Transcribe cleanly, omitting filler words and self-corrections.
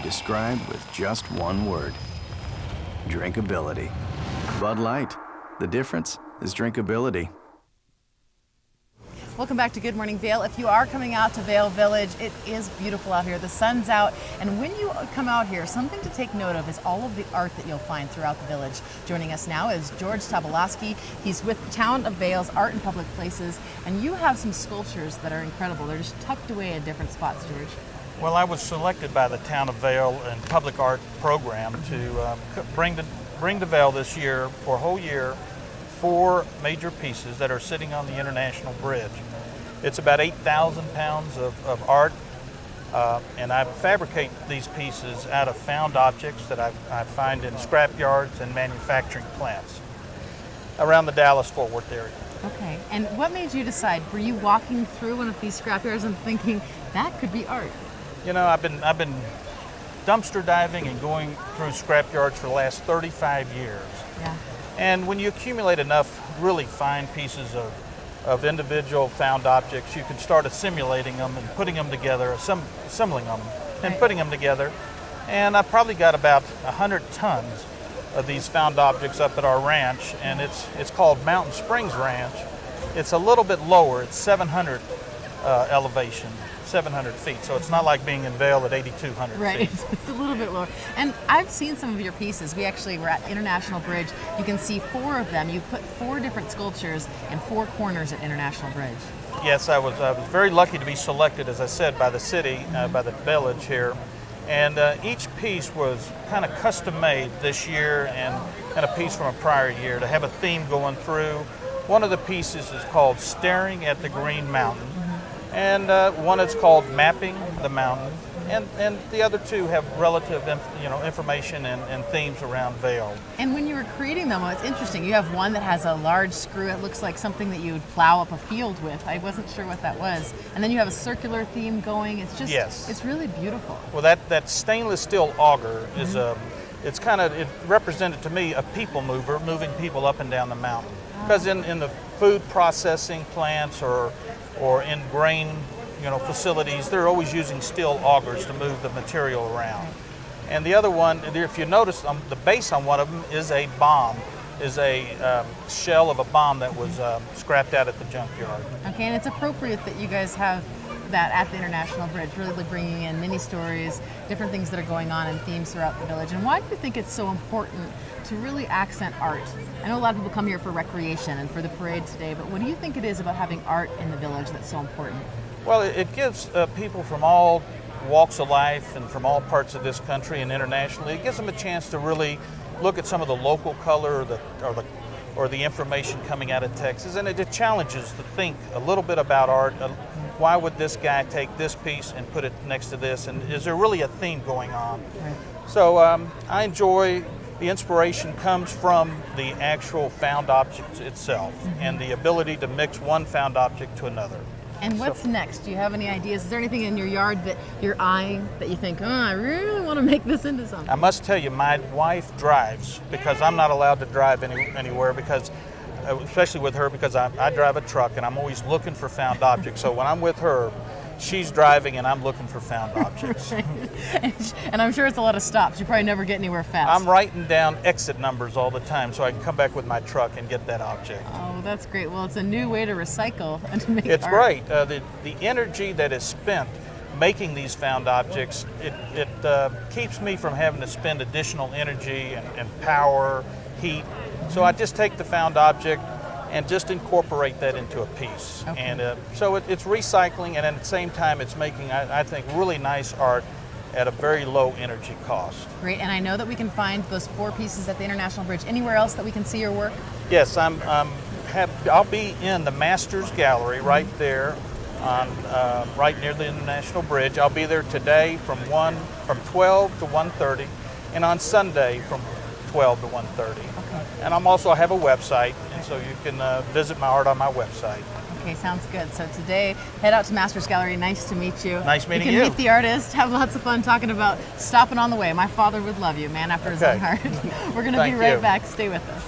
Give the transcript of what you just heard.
described with just one word: drinkability. Bud Light. The difference is drinkability. Welcome back to Good Morning Vail. If you are coming out to Vail Village, it is beautiful out here. The sun's out, and when you come out here, something to take note of is all of the art that you'll find throughout the village. Joining us now is George Tobolowsky. He's with Town of Vail's Art in Public Places, and you have some sculptures that are incredible. They're just tucked away in different spots, George. Well, I was selected by the Town of Vail and Public Art Program to bring to Vail this year, for a whole year, 4 major pieces that are sitting on the International Bridge. It's about 8,000 pounds of art, and I fabricate these pieces out of found objects that I find in scrap yards and manufacturing plants around the Dallas-Fort Worth area. Okay, and what made you decide? Were you walking through one of these scrap yards and thinking, that could be art? You know, I've been dumpster diving and going through scrap yards for the last 35 years. Yeah. And when you accumulate enough really fine pieces of individual found objects, you can start assimilating them and putting them together, assembling them and putting them together. And I've probably got about 100 tons of these found objects up at our ranch, and it's called Mountain Springs Ranch. It's a little bit lower. It's 700 elevation. 700 feet, so it's not like being in Vail at 8,200 feet. Right, it's a little bit lower. And I've seen some of your pieces. We actually were at International Bridge. You can see 4 of them. You put 4 different sculptures in 4 corners at International Bridge. Yes, I was very lucky to be selected, as I said, by the city, by the village here. And each piece was kind of custom made this year and a piece from a prior year to have a theme going through. One of the pieces is called Staring at the Green Mountain. And one is called Mapping the Mountain, and the other 2 have relative information and themes around Vail. And when you were creating them, it's interesting. You have one that has a large screw. It looks like something that you would plow up a field with. I wasn't sure what that was. And then you have a circular theme going. It's just, yes. It's really beautiful. Well, that stainless steel auger is it represented to me a people mover, moving people up and down the mountain. Because in the food processing plants or in grain, facilities, they're always using steel augers to move the material around. And the other one, if you notice, the base on one of them is a bomb, is a shell of a bomb that was scrapped out at the junkyard. Okay, and it's appropriate that you guys have that at the International Bridge, really bringing in mini stories, different things that are going on and themes throughout the village. And why do you think it's so important to really accent art? I know a lot of people come here for recreation and for the parade today, but what do you think it is about having art in the village that's so important? Well, it gives people from all walks of life and from all parts of this country and internationally, it gives them a chance to really look at some of the local color or the information coming out of Texas, and it challenges to think a little bit about art. Why would this guy take this piece and put it next to this, and is there really a theme going on? Right. So I enjoy the inspiration comes from the actual found object itself and the ability to mix one found object to another. And what's next? Do you have any ideas? Is there anything in your yard that you're eyeing that you think, oh, I really want to make this into something? I must tell you, my wife drives because I'm not allowed to drive anywhere because, especially with her, because I drive a truck and I'm always looking for found objects. So when I'm with her, she's driving and I'm looking for found objects. Right. And I'm sure it's a lot of stops. You probably never get anywhere fast. I'm writing down exit numbers all the time so I can come back with my truck and get that object. Oh, that's great. Well, it's a new way to recycle and to make art. It's great. The energy that is spent making these found objects, it keeps me from having to spend additional energy and power, heat. So I just take the found object and just incorporate that into a piece. Okay. And so it's recycling, and at the same time it's making, I think, really nice art at a very low energy cost. Great, and I know that we can find those 4 pieces at the International Bridge. Anywhere else that we can see your work? Yes, I'll be in the Masters Gallery right there, right near the International Bridge. I'll be there today from 12 to 1:30, and on Sunday from 12 to 1:30. Okay. And I have a website, and so you can visit my art on my website. Okay, sounds good. So today, head out to Masters Gallery. Nice to meet you. Nice meeting you. You can meet the artist, have lots of fun talking about stopping on the way. My father would love you, man after his own heart. We're going to be right back. Stay with us.